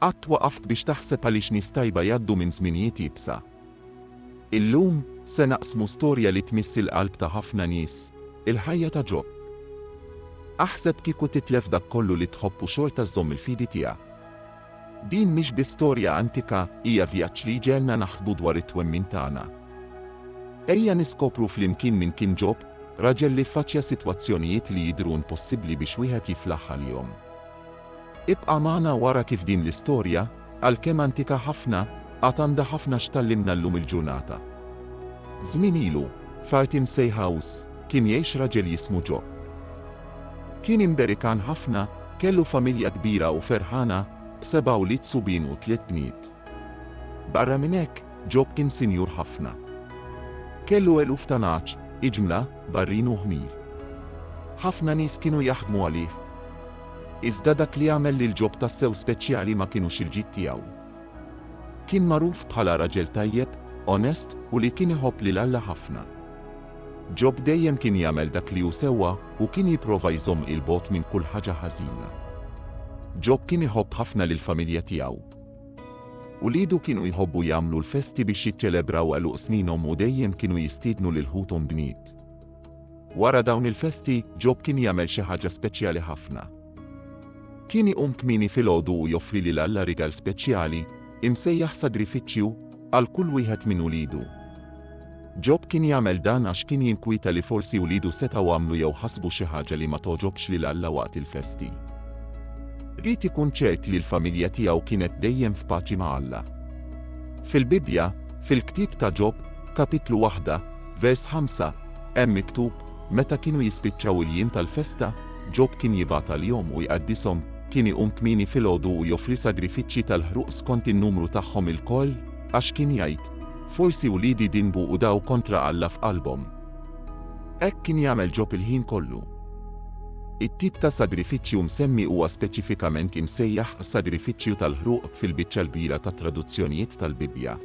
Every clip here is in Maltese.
قعدت وقفت بيش تحسب ليش نستاي بيدو من زمنيتي بسا. اللوم سنقسمو ستوريا اللي تمس القلب تهفنا نيس الحياة جوب. أحسب كيكو تتلف داك كله اللي تحبو شورتا الزم الفيدي تيا. دين مش بستوريا أنتيكا إيا فياتش لي جالنا نحضو دوارت ومن تانا. إيا نسكوبرو فليمكين من كين جوب راجل اللي فاتشا سيتواتسيونيات اللي يدرون بوسيبلي بشويها يفلحها اليوم. ابقى معنا ورا كيف دين الستوريا الكمانتيكا حفنا أتندا حفنا اشتلمنا اللوم الجوناتا. زمينيلو فاتم سي هاوس كين يعيش راجل اسمه جو. كين امبريكان حفنا كله فاميليا كبيرة وفرحانة ب7 ولاد صبين و3 بنيت. برا منك جوب كين سينيور حفنا كله 1012 إجملة برين وهمير. حفنا نيس كانوا يحكموا عليه. ازدادك لي يعمل للجوب تاسو سبيتشيالي ما كانوش الجيت تياو. كين معروف بحالا راجل طيب اونست واللي كين يحب للالا حفنا. جوب دايم كين يعمل داك اللي يسوى وكين يبروفا يزم البوت من كل حاجة حزينة. جوب كين يحب حفنا للفاميليا تياو. وليدو كانوا يحبوا يعملوا الفستي باش يتشلبراو قالوا سنينهم ودايم كانوا يستيدنوا للهوتهم بنيت. ورا داون الفستي جوب كين يعمل شي حاجة سبيتشيالي حفنا. كين يقوم كميني في الوضوء ويوفري لي لالا رجال سبيتشيالي مسيح صدري فيتشيو الكل ويهت من وليدو. جوب كين يعمل دان عش كين ينكويتا لفورسي وليدو ستا وعملوا يو حسبوا شي حاجة اللي ما توجبش للالا وقت الفستي. ريت يكون شات للفاميليا تياو كانت دايم في باتشي مع الله. في البيبيا في الكتيب تا جوب كابيتلو 1 فيرس 5 مكتوب متى كانوا يسبتشاو الينتا الفستا جوب كين يبعت اليوم ويقدسهم كين يقوم كميني في الوضوء ويوفري صدري فيتشي تالهرؤس كونت النمرو تاعهم الكل اش كين يعيد فورسي وليدي دينبو وداو كونترا الله في ألبوم. كين يعمل جوب الهين كله. التيب تا صدري فيتشي ومسمي هو سبيسيفيكامنت مسيح صدري فيتشي تالهروق في البيتشا البيرة تا ترادوزيونيت تالبيبيا.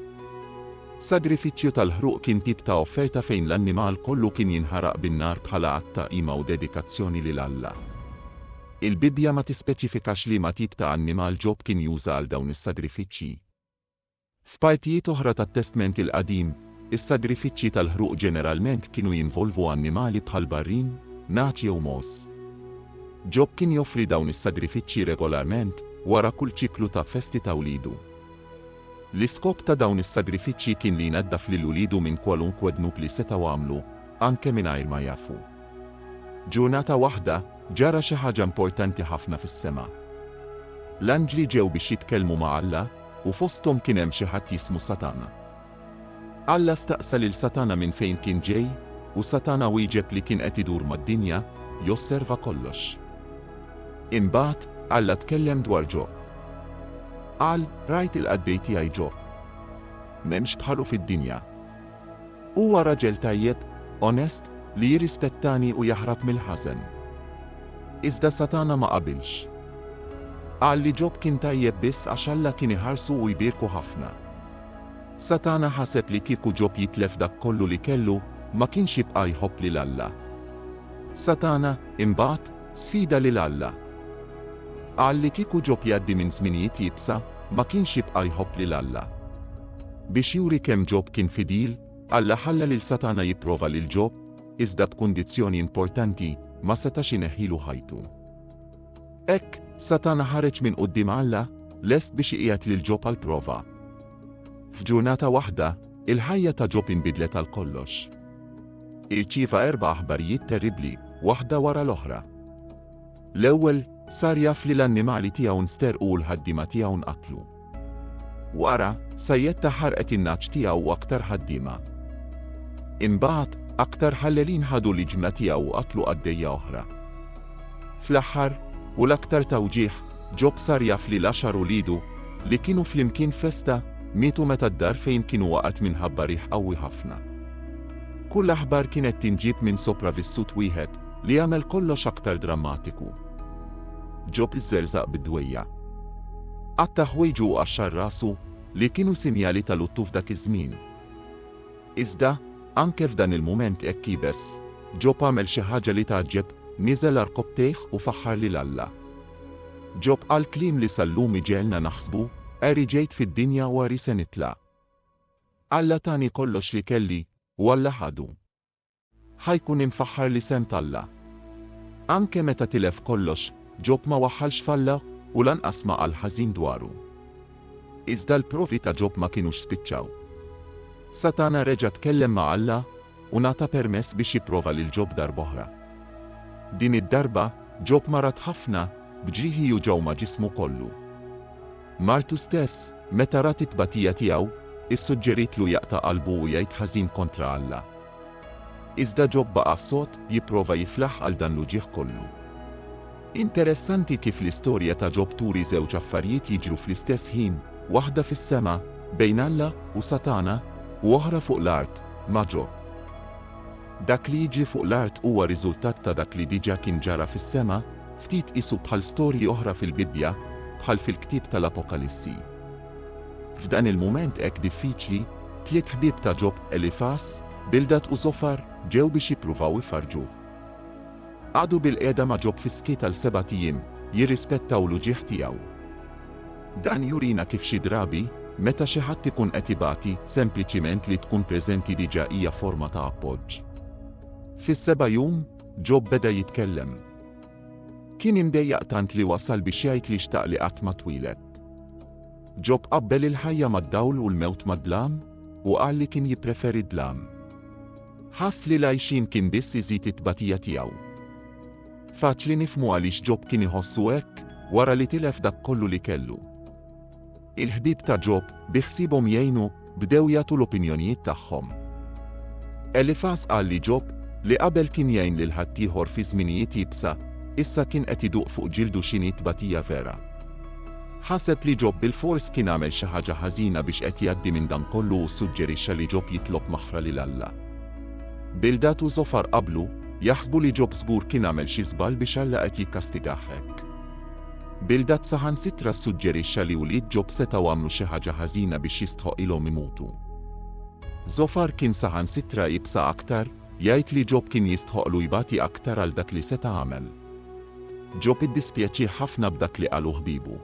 صدري فيتشي تالهروق كين تيب تا اوفرتا فين الانيمال كله كين ينهرق بالنار بحالا عتا قيمة وديديكاتسيوني للالا. البيبيا ما تسبيسيفيكاش لي ما تيب تا انيمال جوب كين يوزال داون الصدري فيتشي. في بايتيتو هرة التستمنت القديم الصدري فيتشي تالهروق جنرالمنت كينو ينفولفو انيمالي بحال بارين ناتشي وموس. جوب كين يوفري داون الصدري فيتشي ريغولارمنت ورا كل شيكلو تا فستي تاوليدو. السكوب تا داون الصدري فيتشي كين لي ندف للوليدو من كوالونك ودنوك لي ستا وعملو انكا من عير ما يافو. جوناتا واحدة جارة شي حاجة امبورتانتي حفنا في السما. لانجلي جاو بيش يتكلموا مع الله وفوسطهم كين امشي حد اسمه ساتانا. الله استأصل الساتانا من فين كين جاي وساتانا ويجب لي كين اتدور ما الدنيا يوسرفا كلش. انبعت الله تكلم دوار جوب. قال رايت القديتي اي جوب ممش بحاله في الدنيا. هو رجل طيب اونست لي يرسبتاني ويحرق من الحزن. إذا ساتانا ما قبلش. قال لي جوب كين طيب بس عشان لكن يهرسوا ويبيركوا حفنا. ساتانا حسب لي كيكو جوب يتلف داك كله اللي كله ما كينش يبقى يحب للالا. ساتانا انبعت سفيدة للالا. قال لي كيكو جوب يدي من زمنيتي يبسا ما كينش يبقى يحب للالا. بشيوري كم جوب كين فيديل الله حلل الساتانا يبروفا للجوب إذا بكونديسيوني امبورتانتي ما ستاش ينهيلو هايتو. ساتانا حارج من قدام الله لست بشيئيات للجوب البروفا. في جوناتا واحدة الحياة جوب انبدلت الكلش. الشيفا 4 أخباريات تريبلي واحدة ورا الأخرى. الأول صار يفلي للنمالي تياون ستير أول هديمة تياون قتلو. ورا سيدتا حرقة الناتش تياو وأكتر هديمة. انبعت أكتر حللين هادو لجملة تياو قتلو قدية أخرى. في الأحر والأكتر توجيح جوب صار يفلي لاشر وليدو اللي كانوا في يمكن فستا ميتوا متى الدار فين كانوا وقت منها بريح أو حفنا. كل أحبار كانت تنجيب من سوبرا في السوت ويهت ليعمل كلش أكتر دراماتيكو. جوب الزرزق بالدوية التهويج وقشر راسو اللي كانوا سينيالي تلطوف داك الزمين. إزدا أنكر دان المومنت اكي بس جوب عمل شي حاجة اللي تعجب نزل ركبتيخ وفحر للالا. جوب قال كليم لسلوم جيلنا نحسبه قاري جيت في الدنيا وارث نتلا. قال تاني كلش لكلي ولا حدو حيكون مفحر لسان طلع. أنك متى تلف كلش جوب ما وحلش فلا ولن أسمع الحزين دوارو. إزدا البروفيتا جوب ما كانوش سبتشاو. ساتانا رجع تكلم مع الله ونعطى بيرمس بشي بروفا للجوب دار بهرة. دين الدربة جوب مرة تحفنا بجيه يجوم جسمه كله. مالتو ستاس متى راتت باتياتي أو السجريت له يأتى قلبه ويتحزين كونترا الله. إزدا جوب بقى صوت يبروفا يفلح ألدن لجيه كله. انترسانتي كيف الستوريا تا جوب توري زوجة فريت يجروا في الستاسهين واحدة في السما بين الله وساتانا وهرة فوق الأرض مع جوب. داك لي يجي فوق الأرض هو ريزولتات تا داك لي ديجا كان جرى في السما فتيت إسو بحال ستوري أخرى في البيبيا بحال في الكتيب تا الأبوكاليسي. في دان المومنت اك ديفيتشلي تليت حبيب تا جوب إليفاس بلدات وزوفر جاو بشي بروفاو يفرجوه. قعدوا بالقعدة مع جوب في سكيتا لسباتيم يرسبتاو لوجيحتياو. دان يورينا كيف شي درابي متى شي حد تكون اتباعتي سمبليتشيمنت اللي تكون بريزنتي ديجائية فورما تاع بوج. في السبا يوم جوب بدا يتكلم. كين مضايق تانت لي وصل بشيء اللي اشتاق لقعت ما طويلت. جوب قبل الحياة ما الدول والموت ما دلام وقال لي كين يبريفير دلام. حاس لي لايشين كين بس يزيت تباتياتياو. فاتلي نفمو عليش جوب كين يهصوك ورا اللي تلف داك كله اللي كله. الحبيب تا جوب بيحسيبهم يينو بداو ياتو الأوبينيونيات تاعهم. إليفاس قال لي جوب اللي قبل كين يين للهاتي هور في زمنيتي بسا إسا كين أتدوق فوق جلدو شينيت باتيا فيرا. حاسب لي جوب بالفورس كين عمل شي حاجة حزينة بش أتيدي من دم كله وسجري شالي جوب يطلب محرة للالا. بلداتو زفر قبلو يحسبوا لي جوب صبور كين عمل شي زبال بشالة أتي كاستيقاحك. بلدات سهان سترا سجري شالي وليد جوب ستا وعملو شي حاجة حزينة بش يستحق إلهم يموتوا. زفر كين سهان سترا يبسا أكتر يايت لي جوب كين يستحق له يباتي أكتر على اللي ستا عمل. جوب الدسبياتشي حفنا بدك لي قالو حبيبو.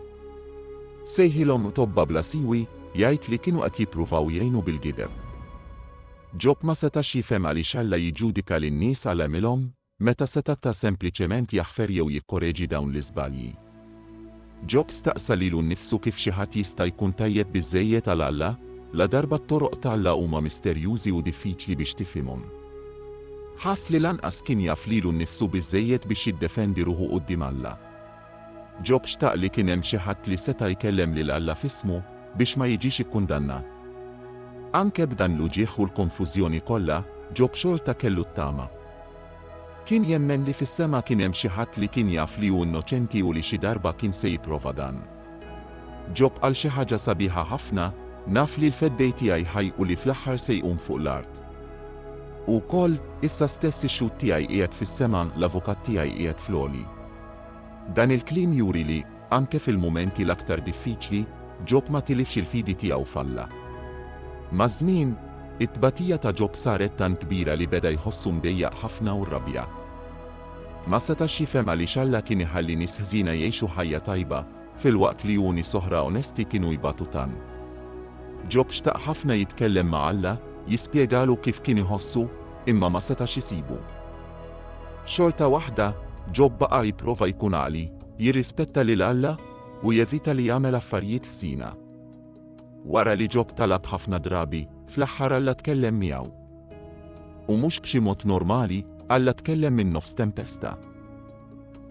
سيهلهم طبا بلاسيوي يايت لي كينو أتي بروفاو يينو بالجدر. جوب ما ستاشي فهم علي شالا يجودك للناس على ملهم متى ستتا سمبليتشمنت يحفر ويكوريجي داون لزبالي. جوب استأسلي له نفسه كيف شهاتي يكون تايت بالزيت على الله لدرب الطرق تاع وما مستريوزي ودفيتلي بشتفهمهم. حاس لان أسكن يفليلو نفسه بالزيت بش يدفندروه قدام الله. جوب اشتاق لكن يمشي حتى لستا يكلم لله في اسمه بش ما يجيش يكون دنا. أنك بدن لوجيخ والكونفوزيوني كلها جوب شورتا كلو التاما. كين يمن لي في السما كين يمشي حتى لكن يفليو النوشنتي ولشي داربا كين سي بروفادان. جوب قال شي حاجة صبيحة حفنا نافلي الفديتي اي حي ولي فلحر سيقوم فوق الارض. وقال إسا ستيسي شوت تياي إيات في السما لافوكات تياي إيات فلولي. دان الكليم يوري لي أنك في المومنتي الأكتر ديفيتشلي جوب ما تلفش الفيديتي أو فلا. مزمين اتباتية جوب صارت تان كبيرة اللي بدا يحسوا مضيق حفنا والربيع. ما ستاشي فهم علي شالا كين يحلي ناس هزينة يعيشوا حياة طيبة في الوقت ليوني سهرة اونستي كينو يباتوا تان. جوب اشتاق حفنا يتكلم مع الله يسبيقالو كيف كين يحسوا إما ما ستاش يسيبو. شرطة واحدة جوب بقى يبروفا يكون علي يرسبتا للالله ويفيتا لي يعمل أفريت في زينة. ورا لي جوب طلب حفنا درابي فلحر الله تكلم مياو. ومش بشي موت نورمالي الله تكلم من نفس تمتستا.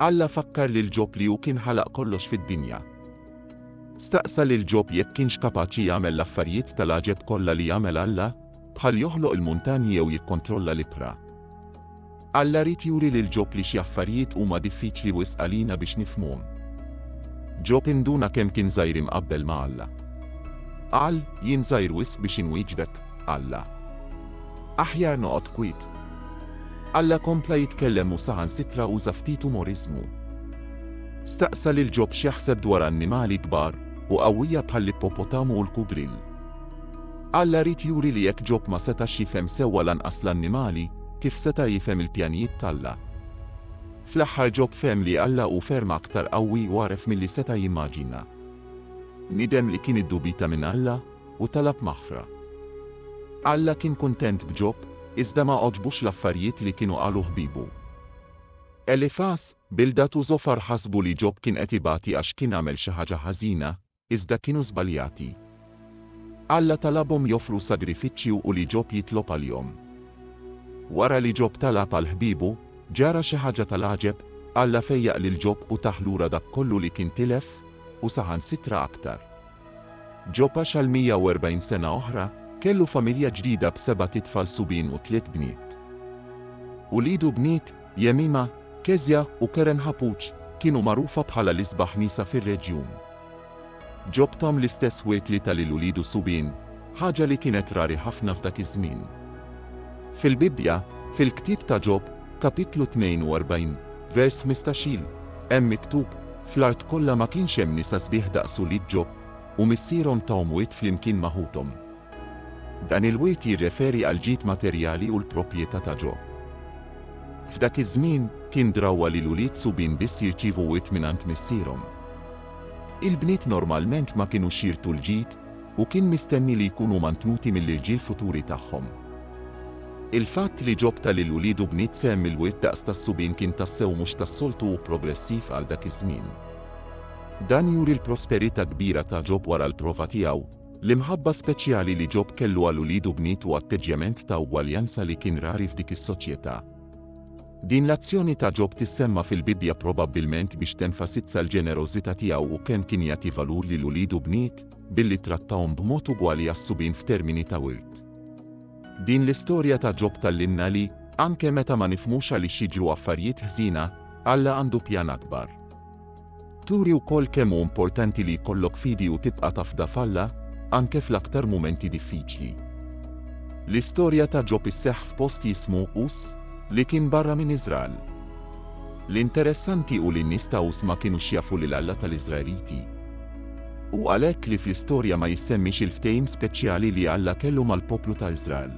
الله فكر للجوب لي وكين حلق كلش في الدنيا. استأصل الجوب يكينش كاباتشي يعمل لفريت تلاجت كل اللي يعمل الله بحال يخلق المونتانية ويكونترول البرا. الله ريت يوري للجوب ليش يفريت وما دفيتلي واسألينا بش نفهمون. جوب ندونا كم كن زاير مقبل مع الله. قال ينزاير وس بش نويجدك الله. أحيا نقط كويت. الله كومبلا يتكلم وسعن سترا وزفتيتو موريزمو. استأصل الجوب شيحسب دورا النمالي كبار وقوية بحال البوبوتامو والكوبريل. الله ريت يوري ليك جوب ما ستاشي فهم سولا أصلا نمالي كيف ستا يفهم البيانيت تالا. fl-aħħar ġob fehem li Alla u ferm aktar qawwi u għaref milli seta' jimmaġina. Nidem li kien iddubita minn Alla u talab maħfra. Alla kien kuntent b'Ġob, iżda ma oġbux l-affarijiet li kienu qalu ħbibu. Elifas, Bildad u Zofar ħasbu li Ġob kien qed ibati għax kien għamel xi ħaġa ħażina, iżda kienu żbaljati. Alla talabhom joffru sagrifiċċju u li Ġob jitlob għalihom. Wara li Ġob talab għal ħbibu, ġara xi ħaġa tal-għaġeb, Alla fejjaq lil Ġob u taħlura dak kollu li kien tilef u saħansitra aktar. Ġob għax għal 140 sena oħra, kellu familja ġdida b'7 titfal subien u 3 bniet. Ulidu bniet, Jemima, Kezja u Keren Ħapuċ, kienu magħrufa bħala l-isbaħ nisa fir-reġjun. Ġob tom l-istess wiet li tal ulidu subien, ħaġa li kienet rari ħafna f'dak iż-żmien. Fil-Bibja, fil-Ktieb ta' Ġob, kapitlu 42, vers 15, hemm miktub, fl-art kollha ma kienx hemm nisa sbieħ daqs ulid Ġob, u missierhom tawhom wiet flimkien magħhudhom. Dan il-wiet jirreferi għal ġid materjali u l-proprjetà ta' Ġob. F'dak iż-żmien kien drawwa li l-ulied subien biss jirċievu wiet mingħand missierhom. Il-bniet normalment ma kienu xirtu l-ġid u kien mistenni li jkunu mantnuti mill-irġiel futuri tagħhom. Il-fatt li Ġob tal-ulidu bniet sehem il-wiet daqs tas-subien kien tassew mhux tas-soltu u progressiv għal dak iż-żmien. Dan juri l-prosperità kbira ta' Ġob wara l-prova tiegħu, l-imħabba speċjali li Ġob kellu għal ulidu bniet u atteġġjament ta' ugwaljanza li kien rari f'dik is-soċjetà. Din l-azzjoni ta' Ġob tissemma fil-Bibja probabbilment biex tenfasizza l-ġenerożità tiegħu u kemm kien jagħti valur lil ulidu bniet billi trattawhom b'mod ugwali għas-subien f'termini ta' wirt. Din l-istorja ta' Ġob tallimna li, anke meta ma nifhmux għaliex jiġru affarijiet ħżina, Alla għandu pjan akbar. Turi wkoll kemm hu importanti li jkollok fidi u tibqa' tafda f'Alla, anke fl-aktar mumenti diffiċli. L-istorja ta' Ġob isseħħ f'post jismu Us, li kien barra minn Iżrael. L-interessanti hu li n-nies ta' Us ma kinux jafu lil Alla tal-Iżraeliti. U għalhekk li fl-istorja ma jissemmix il-ftehim speċjali li Alla kellu mal-poplu ta' Iżrael.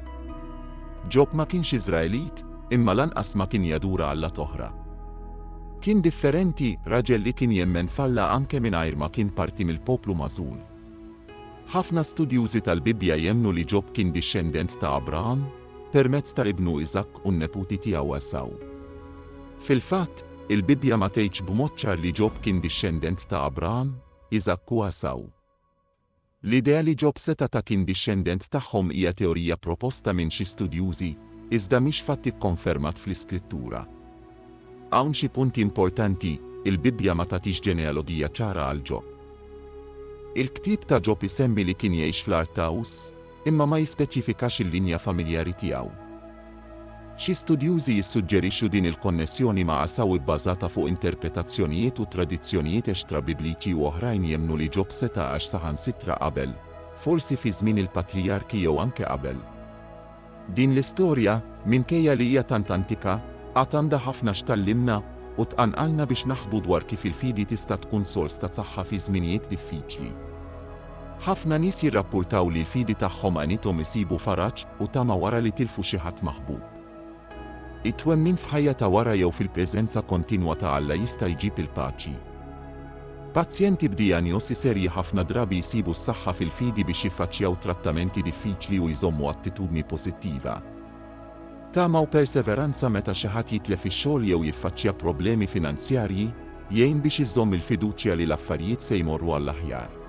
Ġob ma kienx Iżraelit, imma lanqas ma kien jadura Alla toħra. Kien differenti, raġel li kien jemmen f'Alla anke mingħajr ma kien parti mill-poplu magħżul. Ħafna studjużi tal-Bibja jemmnu li Ġob kien dixxendent ta' Abraham permezz ta' ibnu Iżak u n-neputi tiegħu Esaw. Fil-fatt, il-Bibja ma tgħidx b'mod ċar li Ġob kien dixxendent ta' Abraham, Iżak u Esaw. L-idea li Ġob seta ta' kien dixxendent tagħhom hija teorija proposta minn xi studjużi, iżda mhix fatt ikkonfermat fl-Iskrittura. Hawn xi punti importanti, il-Bibja ma tagħtix ġenealogija ċara għal Ġob. Il-Ktieb ta' Ġob isemmi li kien jgħix fl-art ta' Us, imma ma jispeċifikax il-linja familjari tiegħu. Xi studjużi jissuġġerixxu din il-konnessjoni ma' Esaw ibbażata fuq interpretazzjonijiet u tradizzjonijiet extra bibliċi u oħrajn jemmnu li Ġob seta' għax saħansitra qabel, forsi fi żmien il-patrijarki jew anke qabel. Din l-istorja, minkejja li hija tant antika, għad għandha ħafna x'tallimna u tqanqalna biex naħsbu dwar kif il-fidi tista' tkun sors ta' saħħa fi żminijiet diffiċli. Ħafna nies jirrappurtaw li l-fidi tagħhom għanithom isibu faraġġ u tama wara li tilfu xi ħadd maħbub. It-twemmin f'ħajja ta' wara jew fil-preżenza kontinwa ta' Alla jista' jġib il-paċi. Pazjenti b'dijanjosi serji ħafna drabi jsibu s-saħħa fil-fidi biex jiffaċċjaw trattamenti diffiċli u jżommu attitudni pożittiva. Tama u perseveranza meta xi ħadd jitlef ix-xogħol jew jiffaċċja problemi finanzjarji, jgħin biex iżomm il-fiduċja li l-affarijiet se jmorru għall-aħjar.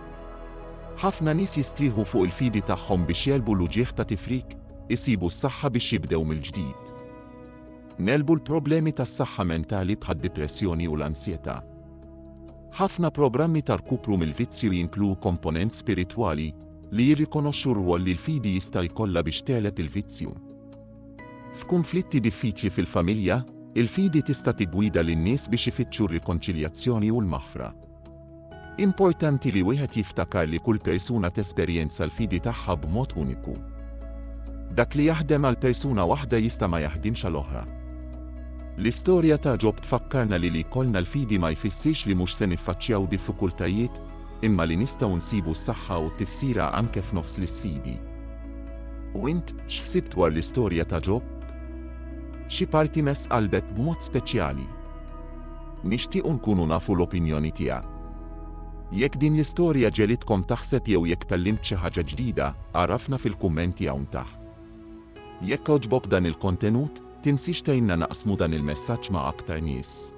Ħafna nies jistrieħu fuq il-fidi tagħhom biex jelbu l-uġigħ ta' tifrik, isibu s-saħħa biex jibdew mill-ġdid. Nelbu l-problemi tas-saħħa mentali bħad-depressjoni u l-ansjetà. Ħafna programmi ta' rkupru mill-vizzju jinkludu komponent spiritwali li jirrikonoxxu r-rwol li l-fidi jista' jkollha biex teleb il-vizzju. F'kunflitti diffiċli fil-familja, il-fidi tista' tigwida lin-nies biex ifittxu r-rikonċiljazzjoni u l-maħfra. Importanti li wieħed jiftakar li kull persuna tesperjenza l-fidi tagħha b'mod uniku. Dak li jaħdem għal persuna waħda jista' ma jaħdimx għall-oħra. L-istorja ta' Ġob tfakkarna li jkollna l-fidi ma jfissirx li mhux se niffaċċjaw diffikultajiet, imma li nistgħu nsibu s-saħħa u t-tifsira anke f'nofs l-isfidi. U int x'ħsibt dwar l-istorja ta' Ġob? Xi parti mess qalbek b'mod speċjali? nixtiequ nkunu nafu l-opinjoni tiegħek. Jekk din l-istorja ġelitkom taħseb jew jekk tallimt xi ħaġa ġdida, għarrafna fil-kummenti hawn taħt. Jekk għoġbok dan il-kontenut, tinsix tgħinna naqsmu dan il-messaġġ ma' aktar nies.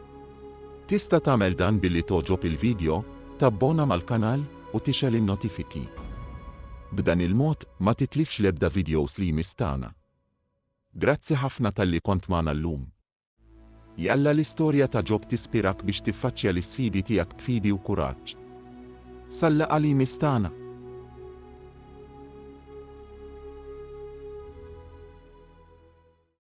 Tista' tagħmel dan billi toġob il-video, tabbona mal-kanal u tixel in-notifiki. B'dan il-mod ma titlifx l-ebda videos li mistana. Grazzi ħafna talli kont magħna llum. Jalla l-istorja ta' Job tispirak biex tiffaċċja l-isfidi tiegħek b'fidi u kuraġġ. Salla għali mistana.